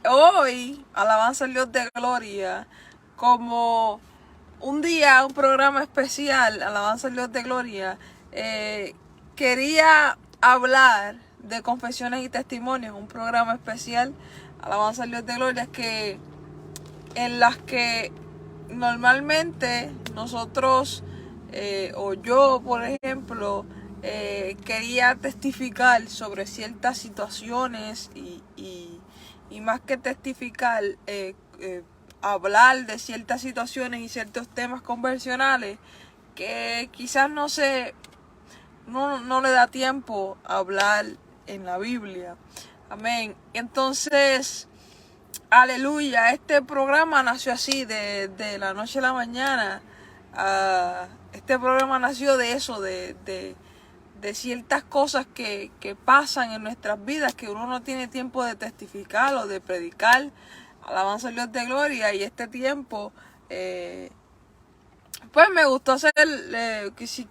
Hoy, alabanza al Dios de gloria, como un día, un programa especial, alabanza al Dios de gloria, quería hablar de confesiones y testimonios, un programa especial, alabanza al Dios de gloria, en las que normalmente nosotros, o yo por ejemplo, quería testificar sobre ciertas situaciones y más que testificar, hablar de ciertas situaciones y ciertos temas convencionales que quizás no le da tiempo a hablar en la Biblia. Amén. Entonces, aleluya, este programa nació así, de la noche a la mañana. Este programa nació de eso, de ciertas cosas que pasan en nuestras vidas, que uno no tiene tiempo de testificar o de predicar. Alabanza al Dios de gloria. Y este tiempo, pues me gustó hacer,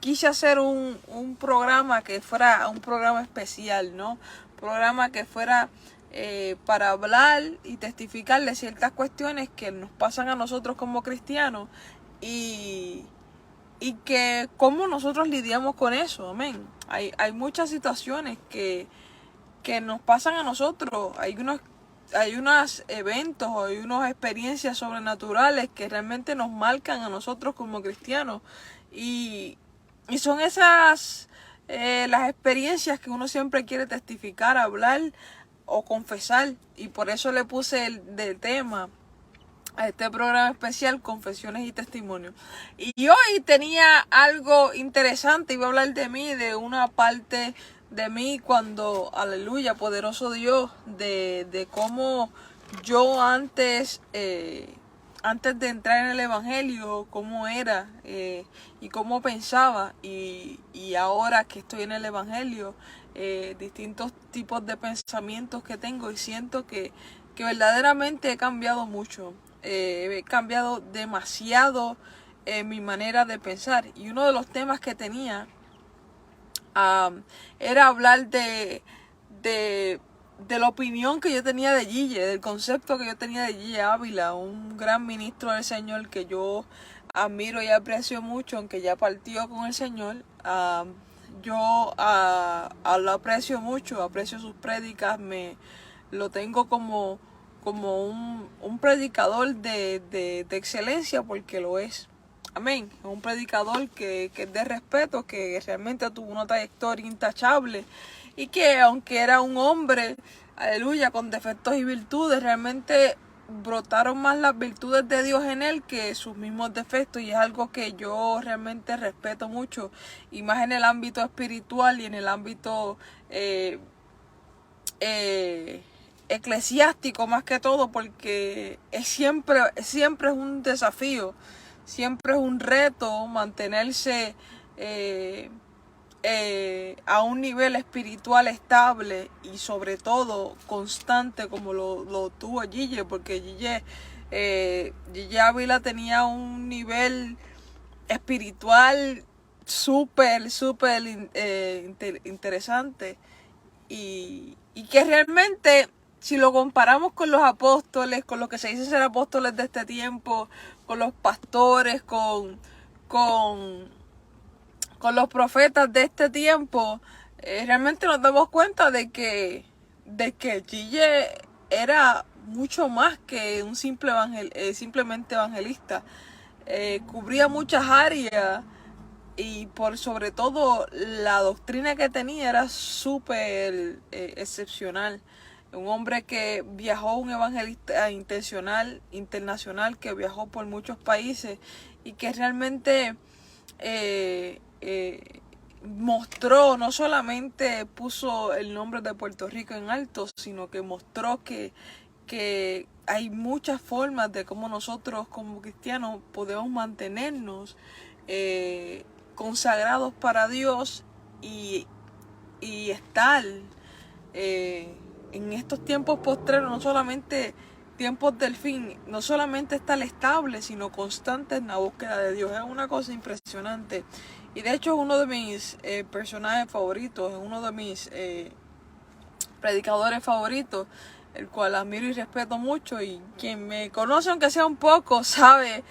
quise hacer un programa que fuera un programa especial, ¿no? Un programa que fuera para hablar y testificar de ciertas cuestiones que nos pasan a nosotros como cristianos y que cómo nosotros lidiamos con eso, amén. Hay muchas situaciones que nos pasan a nosotros, hay unos eventos o hay unas experiencias sobrenaturales que realmente nos marcan a nosotros como cristianos y son esas las experiencias que uno siempre quiere testificar, hablar o confesar, y por eso le puse el tema a este programa especial, confesiones y testimonios. Y hoy tenía algo interesante, iba a hablar de mí, de una parte de mí cuando, aleluya, poderoso Dios, de cómo yo antes de entrar en el evangelio, cómo era y cómo pensaba, y ahora que estoy en el evangelio, distintos tipos de pensamientos que tengo, y siento que verdaderamente he cambiado mucho. He cambiado demasiado mi manera de pensar, y uno de los temas que tenía era hablar de la opinión que yo tenía de Gille, del concepto que yo tenía de Gille Ávila, un gran ministro del Señor que yo admiro y aprecio mucho, aunque ya partió con el Señor. Yo lo aprecio mucho, aprecio sus prédicas, lo tengo como un predicador de excelencia, porque lo es. Amén. Es un predicador que es de respeto, que realmente tuvo una trayectoria intachable, y que aunque era un hombre, aleluya, con defectos y virtudes, realmente brotaron más las virtudes de Dios en él que sus mismos defectos, y es algo que yo realmente respeto mucho, y más en el ámbito espiritual y en el ámbito eclesiástico más que todo, porque siempre es un desafío, siempre es un reto mantenerse a un nivel espiritual estable y sobre todo constante, como lo tuvo Gille, porque Gille Ávila tenía un nivel espiritual súper interesante, y que realmente, si lo comparamos con los apóstoles, con lo que se dice ser apóstoles de este tiempo, con los pastores, con los profetas de este tiempo, realmente nos damos cuenta de que Gille era mucho más que un simplemente evangelista. Cubría muchas áreas, y por sobre todo la doctrina que tenía era súper excepcional. Un hombre que viajó, un evangelista internacional, que viajó por muchos países, y que realmente mostró, no solamente puso el nombre de Puerto Rico en alto, sino que mostró que hay muchas formas de cómo nosotros como cristianos podemos mantenernos consagrados para Dios, y estar en estos tiempos postreros, no solamente tiempos del fin, no solamente estar estable, sino constante en la búsqueda de Dios. Es una cosa impresionante, y de hecho es uno de mis personajes favoritos, es uno de mis predicadores favoritos. el cual admiro y respeto mucho, y quien me conoce aunque sea un poco sabe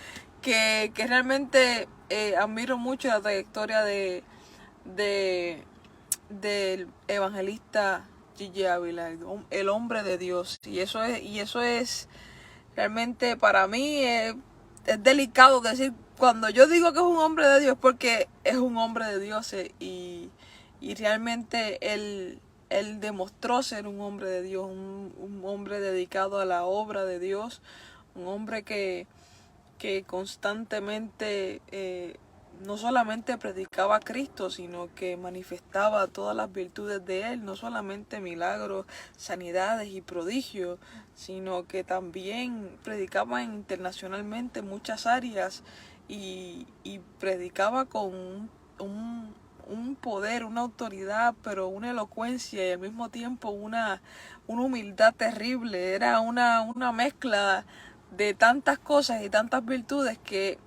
que realmente admiro mucho la trayectoria del evangelista Gigi Ávila, el hombre de Dios. Y eso es realmente para mí es delicado decir, cuando yo digo que es un hombre de Dios, porque es un hombre de Dios, y realmente él demostró ser un hombre de Dios, un hombre dedicado a la obra de Dios, un hombre que constantemente no solamente predicaba a Cristo, sino que manifestaba todas las virtudes de Él, no solamente milagros, sanidades y prodigios, sino que también predicaba internacionalmente en muchas áreas, y predicaba con un poder, una autoridad, pero una elocuencia y al mismo tiempo una humildad terrible. Era una mezcla de tantas cosas y tantas virtudes que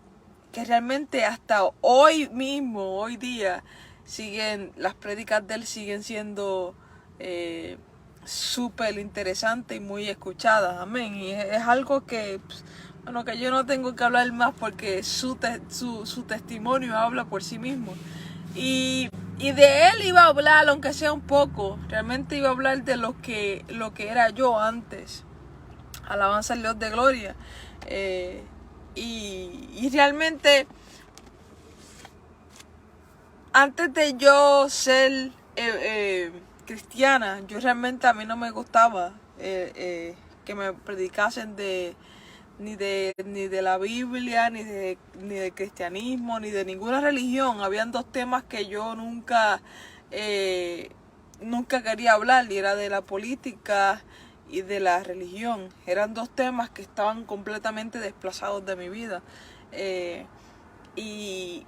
realmente hasta hoy mismo, hoy día, las prédicas de él siguen siendo súper interesantes y muy escuchadas. Amén. Y es algo que, bueno, que yo no tengo que hablar más, porque su testimonio habla por sí mismo. Y de él iba a hablar, aunque sea un poco. Realmente iba a hablar de lo que era yo antes. Alabanza al Dios de gloria. Y realmente, antes de yo ser cristiana, yo realmente, a mí no me gustaba que me predicasen ni de la Biblia, ni de cristianismo, ni de ninguna religión. Habían dos temas que yo nunca quería hablar, y era de la política y de la religión. Eran dos temas que estaban completamente desplazados de mi vida. Y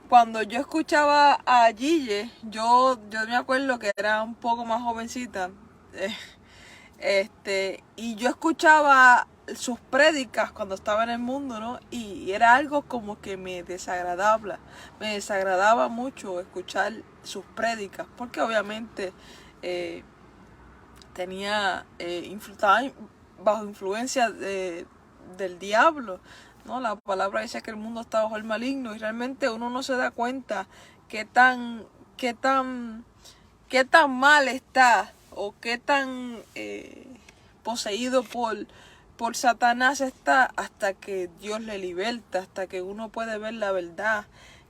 cuando yo escuchaba a Gille, yo me acuerdo que era un poco más jovencita, y yo escuchaba sus prédicas cuando estaba en el mundo, ¿no? Y era algo como que me desagradaba mucho escuchar sus prédicas, porque obviamente estaba bajo influencia del diablo, ¿no? La palabra dice que el mundo está bajo el maligno, y realmente uno no se da cuenta qué tan mal está, o qué tan poseído por Satanás está, hasta que Dios le liberta, hasta que uno puede ver la verdad,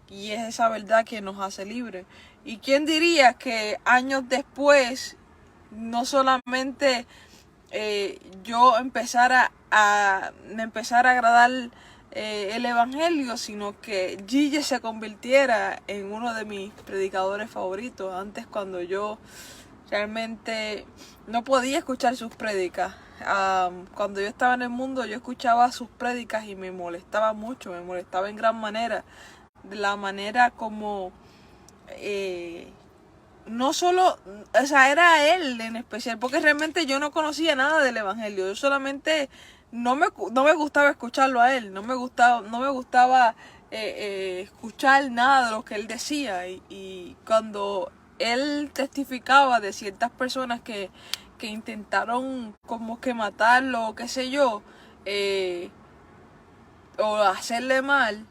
y es esa verdad que nos hace libres. ¿Y quién diría que años después, no solamente yo me empezara a agradar el evangelio, sino que Gille se convirtiera en uno de mis predicadores favoritos? Antes, cuando yo realmente no podía escuchar sus prédicas, cuando yo estaba en el mundo, yo escuchaba sus prédicas y me molestaba mucho, me molestaba en gran manera, de la manera como no solo, o sea, era él en especial, porque realmente yo no conocía nada del evangelio. Yo solamente no me gustaba escucharlo a él, no me gustaba escuchar nada de lo que él decía. Y cuando él testificaba de ciertas personas que intentaron como que matarlo, o qué sé yo, o hacerle mal,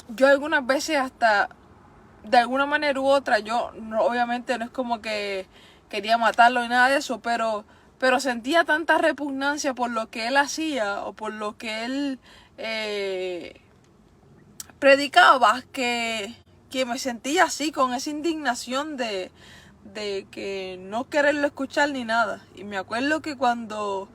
yo algunas veces, hasta de alguna manera u otra, yo obviamente no es como que quería matarlo ni nada de eso, pero sentía tanta repugnancia por lo que él hacía, o por lo que él predicaba, que me sentía así, con esa indignación de que no quererlo escuchar ni nada. Y me acuerdo que cuando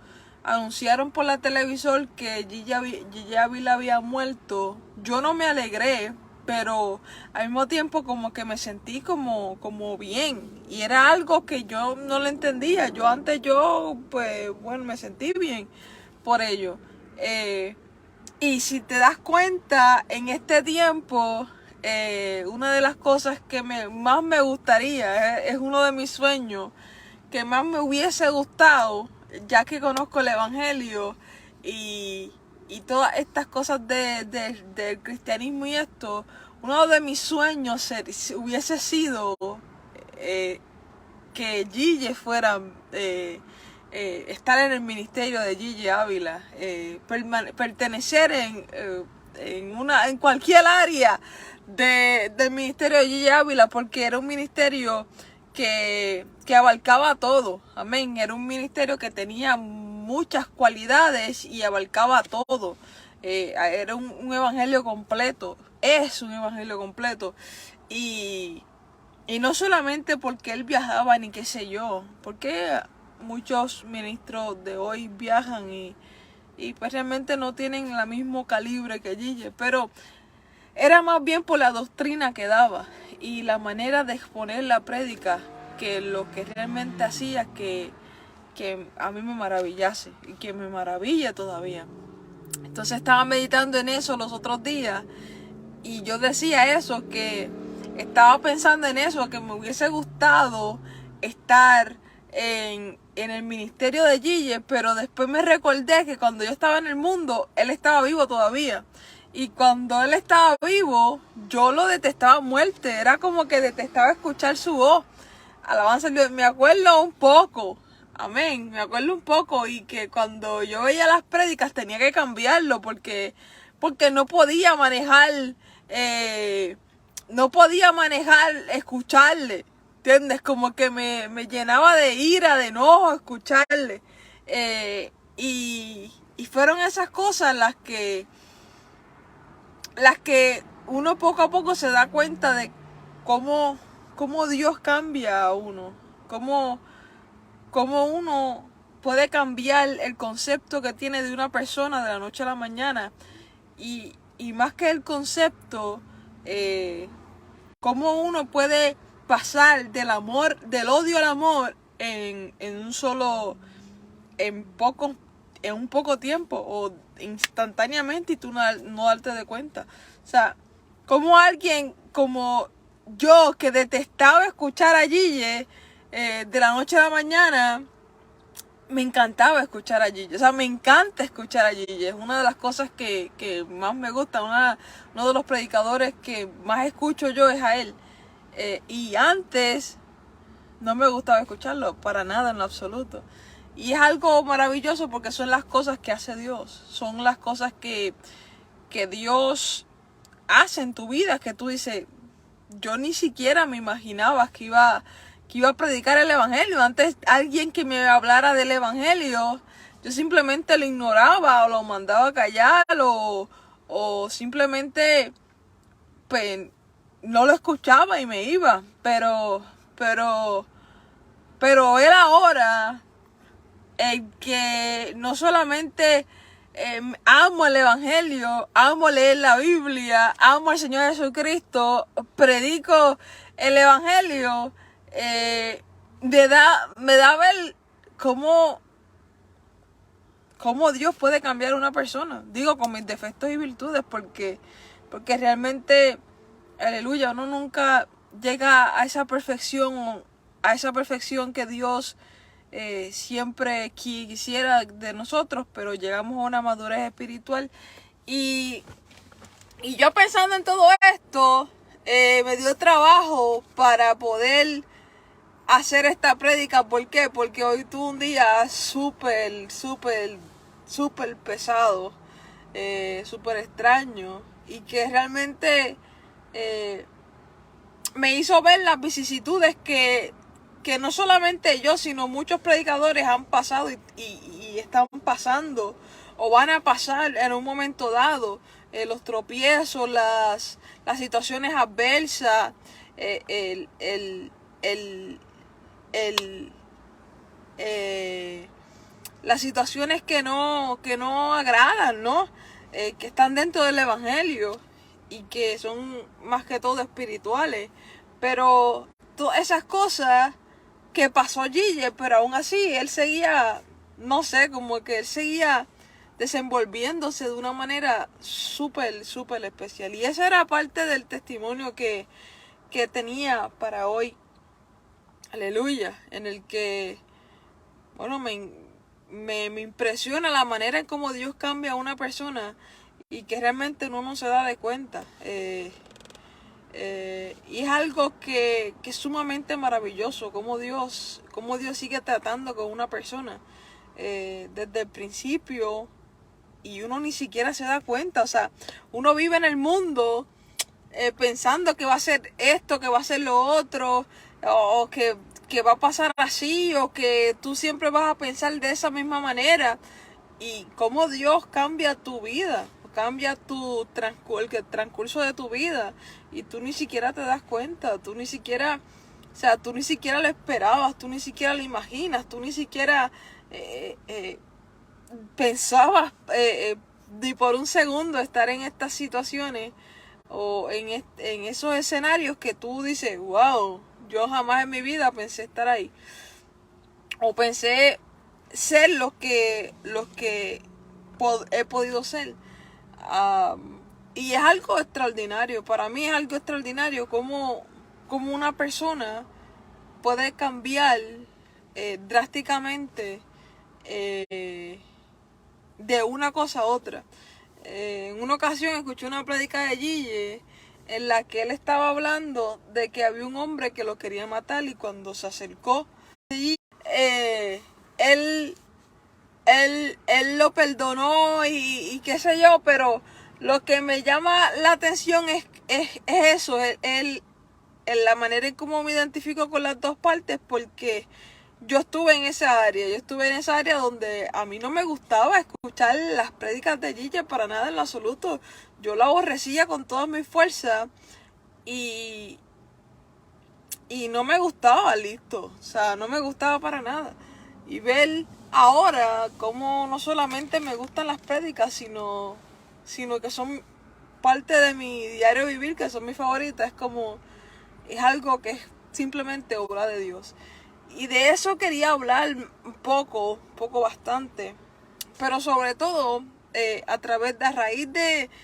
anunciaron por la televisor que Gigi Ávila había muerto, yo no me alegré, pero al mismo tiempo como que me sentí como bien. Y era algo que yo no lo entendía. Pues bueno, me sentí bien por ello. Y si te das cuenta, en este tiempo, una de las cosas que más me gustaría, es uno de mis sueños, que más me hubiese gustado, ya que conozco el evangelio y todas estas cosas del cristianismo y esto, uno de mis sueños hubiese sido que Gille fuera, estar en el ministerio de Gille Ávila, pertenecer en cualquier área del ministerio de Gille Ávila, porque era un ministerio que abarcaba todo, amén. Era un ministerio que tenía muchas cualidades y abarcaba todo. Era un evangelio completo, es un evangelio completo. Y no solamente porque él viajaba ni qué sé yo, porque muchos ministros de hoy viajan y pues realmente no tienen el mismo calibre que Gille, pero era más bien por la doctrina que daba y la manera de exponer la prédica, que lo que realmente hacía que a mí me maravillase y que me maravilla todavía. Entonces estaba meditando en eso los otros días y yo decía eso, que estaba pensando en eso, que me hubiese gustado estar en el ministerio de Gille, pero después me recordé que cuando yo estaba en el mundo, él estaba vivo todavía. Y cuando él estaba vivo, yo lo detestaba a muerte. Era como que detestaba escuchar su voz. Alabanza a Dios. Me acuerdo un poco. Amén. Me acuerdo un poco. Y que cuando yo veía las prédicas tenía que cambiarlo. Porque no podía manejar. No podía manejar escucharle. ¿Entiendes? Como que me llenaba de ira, de enojo escucharle. Y fueron esas cosas las que uno poco a poco se da cuenta de cómo Dios cambia a uno, cómo uno puede cambiar el concepto que tiene de una persona de la noche a la mañana, y más que el concepto, cómo uno puede pasar del odio al amor en un poco tiempo o instantáneamente, y tú no darte de cuenta. O sea, como alguien como yo, que detestaba escuchar a Gille, de la noche a la mañana, me encantaba escuchar a Gille. O sea, me encanta escuchar a Gille. Es una de las cosas que más me gusta. Uno de los predicadores que más escucho yo es a él. Y antes no me gustaba escucharlo para nada, en lo absoluto. Y es algo maravilloso porque son las cosas que hace Dios. Son las cosas que Dios hace en tu vida, que tú dices, yo ni siquiera me imaginaba que iba a predicar el evangelio. Antes, alguien que me hablara del evangelio, yo simplemente lo ignoraba o lo mandaba a callar, o simplemente pues no lo escuchaba y me iba. Pero él ahora, que no solamente amo el evangelio, amo leer la Biblia, amo al Señor Jesucristo, predico el evangelio, me da ver cómo Dios puede cambiar a una persona. Digo, con mis defectos y virtudes, porque realmente, aleluya, uno nunca llega a esa perfección que Dios siempre quisiera de nosotros, pero llegamos a una madurez espiritual. Y yo, pensando en todo esto, me dio trabajo para poder hacer esta prédica. ¿Por qué? Porque hoy tuve un día súper pesado, súper extraño, y que realmente me hizo ver las vicisitudes que no solamente yo, sino muchos predicadores han pasado y están pasando o van a pasar en un momento dado. Los tropiezos, las situaciones adversas, las situaciones que no agradan, ¿no? Que están dentro del evangelio y que son más que todo espirituales. Pero todas esas cosas que pasó Gille, pero aún así él seguía, no sé, como que él seguía desenvolviéndose de una manera súper especial. Y esa era parte del testimonio que tenía para hoy. Aleluya. En el que, bueno, me impresiona la manera en cómo Dios cambia a una persona y que realmente uno no se da de cuenta. Y es algo que es sumamente maravilloso, como Dios sigue tratando con una persona desde el principio, y uno ni siquiera se da cuenta. O sea, uno vive en el mundo pensando que va a ser esto, que va a ser lo otro, o que va a pasar así, o que tú siempre vas a pensar de esa misma manera. Y cómo Dios cambia tu vida, cambia el transcurso de tu vida, y tú ni siquiera te das cuenta, tú ni siquiera lo esperabas, tú ni siquiera lo imaginas, tú ni siquiera pensabas ni por un segundo estar en estas situaciones o en esos escenarios que tú dices, wow, yo jamás en mi vida pensé estar ahí, o pensé ser los que he podido ser. Y es algo extraordinario, para mí es algo extraordinario como una persona puede cambiar drásticamente de una cosa a otra. En una ocasión escuché una prédica de Gille en la que él estaba hablando de que había un hombre que lo quería matar, y cuando se acercó, él él lo perdonó y qué sé yo, pero lo que me llama la atención es eso, la manera en cómo me identifico con las dos partes, porque yo estuve en esa área donde a mí no me gustaba escuchar las prédicas de Gille para nada en lo absoluto. Yo la aborrecía con toda mi fuerza, y no me gustaba, listo. O sea, no me gustaba para nada. Y ver ahora cómo no solamente me gustan las prédicas, sino que son parte de mi diario vivir, que son mis favoritas, es algo que es simplemente obra de Dios. Y de eso quería hablar un poco bastante, pero sobre todo a raíz de